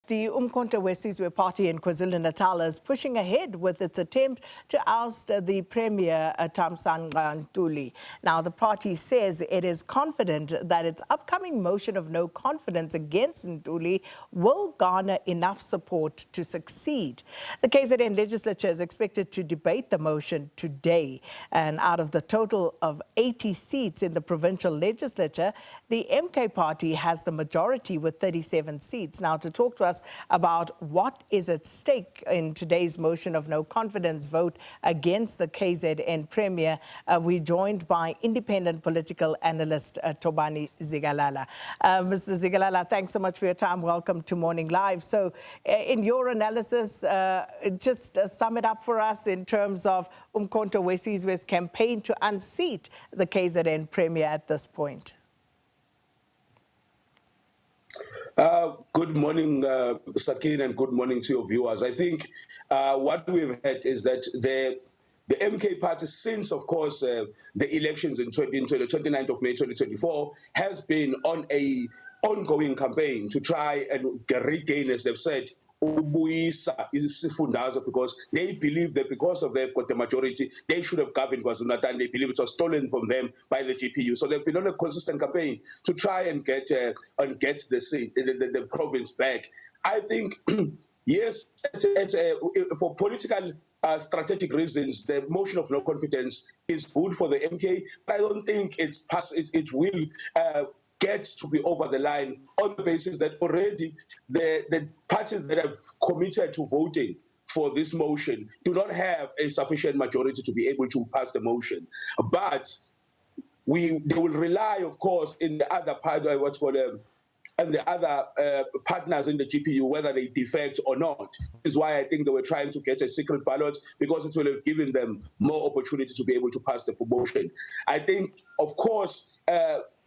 The uMkhonto Wesizwe Party in KwaZulu-Natal is pushing ahead with its attempt to oust the Premier Thamsanqa Ntuli. Now, the party says it is confident that its upcoming motion of no confidence against Ntuli will garner enough support to succeed. The KZN Legislature is expected to debate the motion today. And out of the total of 80 seats in the Provincial Legislature, the MK Party has the majority with 37 seats. Now, to talk to us about what is at stake in today's motion of no confidence vote against the KZN Premier, we're joined by independent political analyst Thobani Zikalala. Mr. Zikalala, thanks so much for your time. Welcome to Morning Live. So in your analysis, just sum it up for us in terms of uMkhonto Wesizwe's campaign to unseat the KZN Premier at this point. Good morning, Sakin, and good morning to your viewers. I think what we've had is that the MK Party, since, of course, the elections in 29th of May 2024, has been on a ongoing campaign to try and regain, as they've said, because they believe that because of they've got the majority, they should have governed KwaZulu-Natal, and they believe it was stolen from them by the GPU. So they've been on a consistent campaign to try and get the seat, the province back. I think, yes, for political strategic reasons, the motion of no confidence is good for the MK, but I don't think it will get to be over the line on the basis that already the parties that have committed to voting for this motion do not have a sufficient majority to be able to pass the motion. But they will rely, of course, in the other part, and the other partners in the GPU, whether they defect or not. This is why I think they were trying to get a secret ballot, because it will have given them more opportunity to be able to pass the promotion. I think, of course,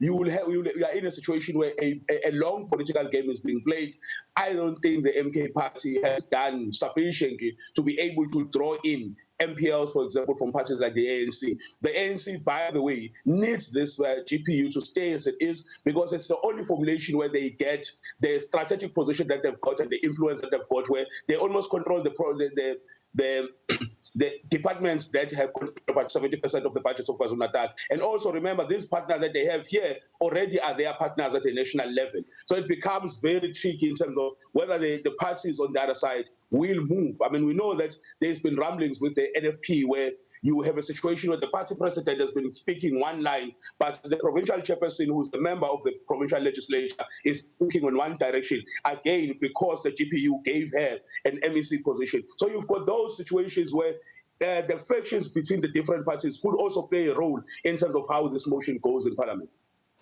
you are in a situation where a long political game is being played. I don't think the MK Party has done sufficiently to be able to draw in MPLs, for example, from parties like the ANC. The ANC, by the way, needs this GPU to stay as it is, because it's the only formulation where they get the strategic position that they've got and the influence that they've got, where they almost control the departments that have about 70% of the budgets of KwaZulu-Natal. And also remember, these partners that they have here already are their partners at a national level. So it becomes very tricky in terms of whether the parties on the other side will move. I mean, we know that there's been rumblings with the NFP where you have a situation where the party president has been speaking one line, but the provincial chairperson, who's the member of the provincial legislature, is speaking in one direction, again, because the GPU gave her an MEC position. So you've got those situations where the factions between the different parties could also play a role in terms of how this motion goes in Parliament,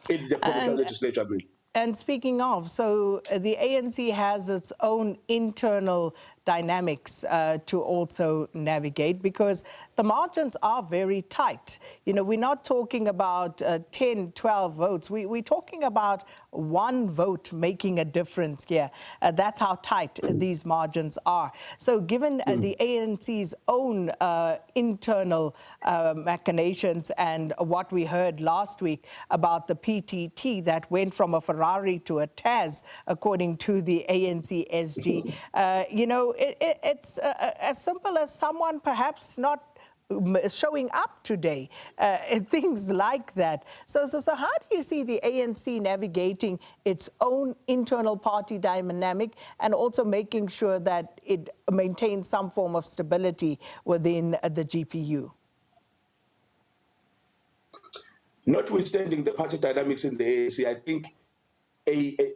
in the provincial legislature. And speaking of, so the ANC has its own internal dynamics to also navigate, because the margins are very tight. You know, we're not talking about 10, 12 votes. We're talking about one vote making a difference here. That's how tight these margins are. So given the ANC's own internal machinations and what we heard last week about the PTT that went from a Ferrari to a Taz, according to the ANC SG, you know, it's as simple as someone perhaps not showing up today, things like that. So how do you see the ANC navigating its own internal party dynamic and also making sure that it maintains some form of stability within the GPU? Notwithstanding the party dynamics in the ANC, I think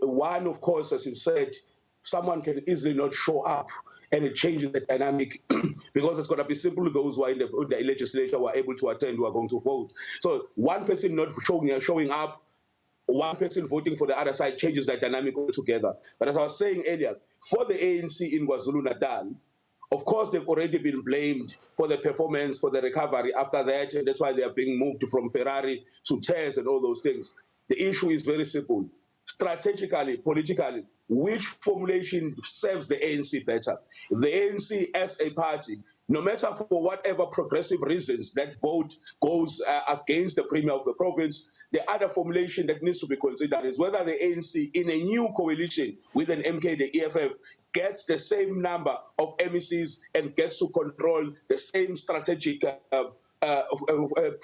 one, of course, as you said, someone can easily not show up, and it changes the dynamic because it's going to be simply those who are in the legislature who are able to attend, who are going to vote. So one person not showing up, one person voting for the other side changes that dynamic altogether. But as I was saying earlier, for the ANC in KwaZulu-Natal, of course, they've already been blamed for the performance, for the recovery after that, and that's why they are being moved from Ferrari to Taz and all those things. The issue is very simple. Strategically, politically, which formulation serves the ANC better? The ANC as a party, no matter for whatever progressive reasons that vote goes against the Premier of the province, the other formulation that needs to be considered is whether the ANC, in a new coalition with an MK, the EFF, gets the same number of MECs and gets to control the same strategic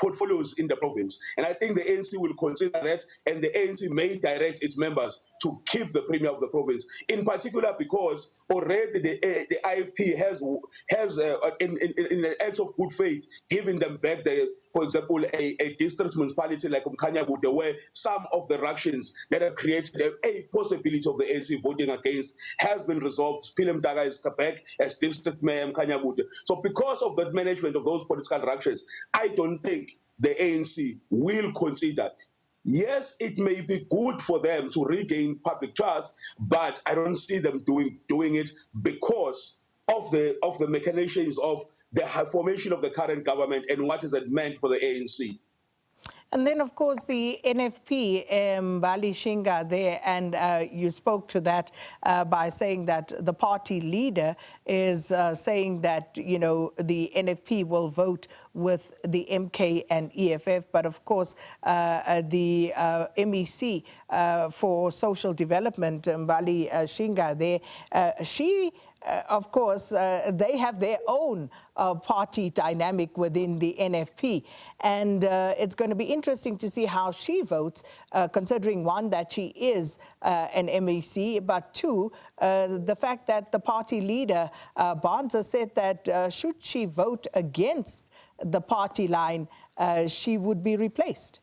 portfolios in the province. And I think the ANC will consider that, and the ANC may direct its members to keep the premier of the province, in particular because already the IFP has in an act of good faith, given them back, for example, a district municipality like uMkhonto, where some of the ructions that have created a possibility of the ANC voting against has been resolved. Spilem Daga is back as district mayor uMkhonto. So because of the management of those political ructions, I don't think the ANC will consider. Yes, it may be good for them to regain public trust, but I don't see them doing it because of the machinations of the formation of the current government and what is it meant for the ANC. And then, of course, the NFP, Bali Shinga there, and you spoke to that by saying that the party leader is saying that, you know, the NFP will vote with the MK and EFF, but of course, the MEC for social development, Bali Shinga there, she of course, they have their own party dynamic within the NFP. And it's going to be interesting to see how she votes, considering, one, that she is an MEC, but two, the fact that the party leader, Bonza, said that should she vote against the party line, she would be replaced.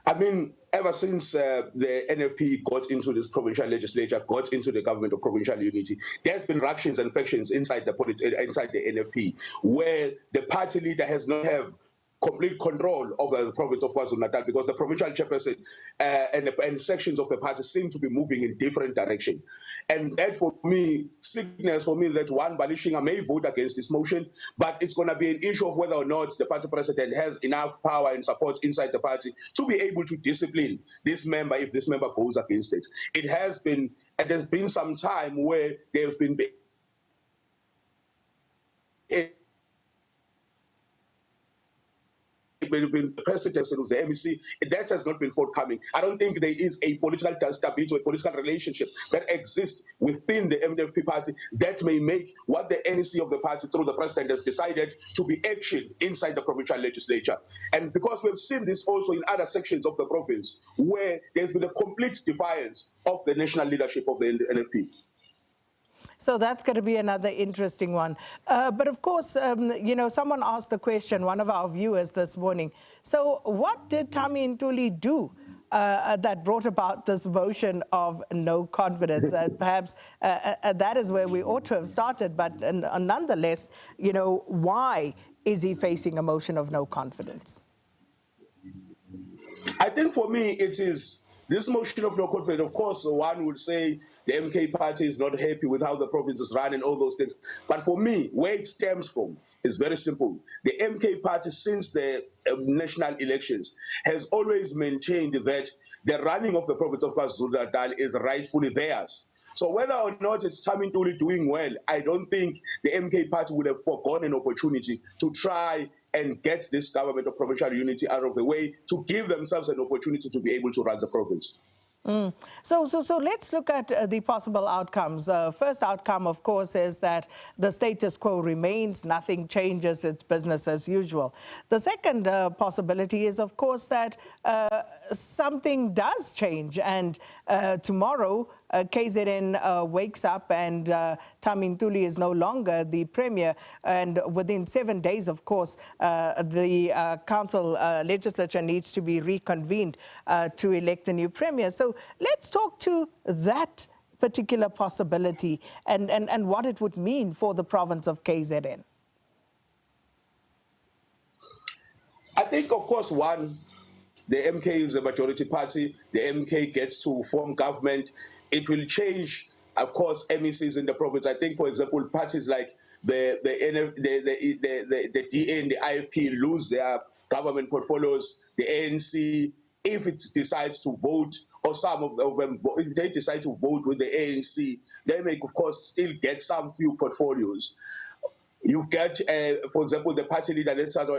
I mean, ever since the NFP got into this provincial legislature, got into the government of provincial unity, there's been ructions and factions inside the NFP, where the party leader has not have complete control over the province of KwaZulu-Natal, because the provincial chairperson and sections of the party seem to be moving in different direction. And that, for me, signals for me that one, Bali Shinga may vote against this motion, but it's going to be an issue of whether or not the party president has enough power and support inside the party to be able to discipline this member if this member goes against it. There's been some time where there have been the president who's the MEC, that has not been forthcoming. I don't think there is a political stability or a political relationship that exists within the MDFP party that may make what the NEC of the party through the president has decided to be action inside the provincial legislature. And because we've seen this also in other sections of the province where there's been a complete defiance of the national leadership of the NFP. So that's going to be another interesting one. But of course, you know, someone asked the question, one of our viewers this morning. So what did Thami Ntuli do that brought about this motion of no confidence? Perhaps that is where we ought to have started. But nonetheless, you know, why is he facing a motion of no confidence? I think for me, it is this motion of no confidence. Of course, one would say the MK party is not happy with how the province is run and all those things. But for me, where it stems from is very simple. The MK party, since the national elections, has always maintained that the running of the province of KwaZulu-Natal is rightfully theirs. So whether or not it's Thami Ntuli doing well, I don't think the MK party would have forgone an opportunity to try and get this government of provincial unity out of the way to give themselves an opportunity to be able to run the province. So let's look at the possible outcomes. First outcome, of course, is that the status quo remains, nothing changes, it's business as usual. The second possibility is, of course, that something does change, and tomorrow KZN wakes up and Thami Ntuli is no longer the premier, and within 7 days, of course, the council legislature needs to be reconvened to elect a new premier. So let's talk to that particular possibility and what it would mean for the province of KZN. I think, of course, one, the MK is a majority party. The MK gets to form government. It will change, of course, MECs in the province. I think, for example, parties like the DA and the IFP lose their government portfolios. The ANC, if it decides to vote, or some of them, if they decide to vote with the ANC, they may, of course, still get some few portfolios. You've got, for example, the party leader.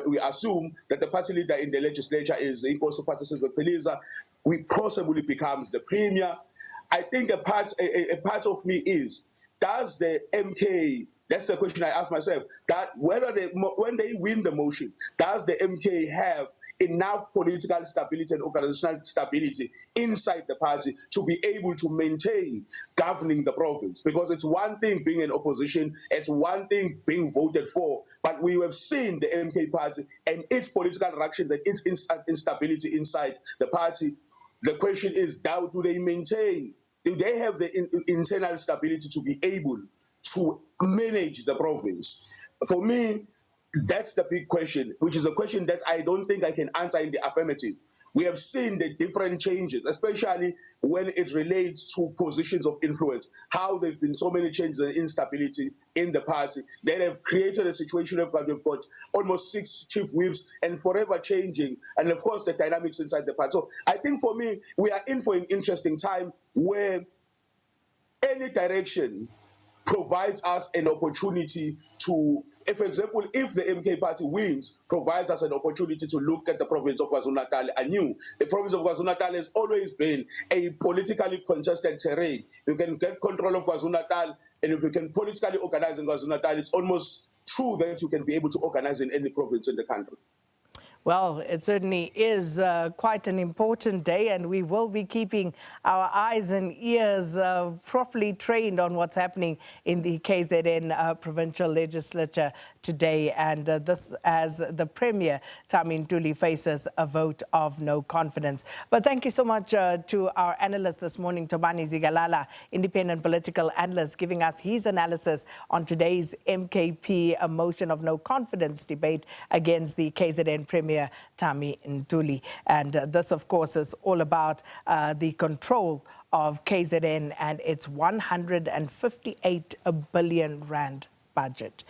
We assume that the party leader in the legislature is uMkhonto Party Wesizwe, we possibly becomes the premier. I think a part of me is, does the MK, that's the question I ask myself, that whether when they win the motion, does the MK have enough political stability and organizational stability inside the party to be able to maintain governing the province? Because it's one thing being in opposition, it's one thing being voted for, but we have seen the MK party and its political reactions and its instability inside the party. The question is, how do they maintain? Do they have the internal stability to be able to manage the province? For me, that's the big question, which is a question that I don't think I can answer in the affirmative. We have seen the different changes, especially when it relates to positions of influence, how there have been so many changes and instability in the party that have created a situation of we've got almost 6 chief whips and forever changing, and of course the dynamics inside the party. So I think for me, we are in for an interesting time where any direction provides us an opportunity to, for example, if the MK party wins, provides us an opportunity to look at the province of KwaZulu-Natal anew. The province of KwaZulu-Natal has always been a politically contested terrain. You can get control of KwaZulu-Natal, and if you can politically organize in KwaZulu-Natal, it's almost true that you can be able to organize in any province in the country. Well, it certainly is quite an important day, and we will be keeping our eyes and ears properly trained on what's happening in the KZN Provincial Legislature today, and this as the Premier Thami Ntuli faces a vote of no confidence. But thank you so much to our analyst this morning, Thobani Zikalala, independent political analyst, giving us his analysis on today's MKP motion of no confidence debate against the KZN Premier Thami Ntuli. And this, of course, is all about the control of KZN and its 158 billion rand budget.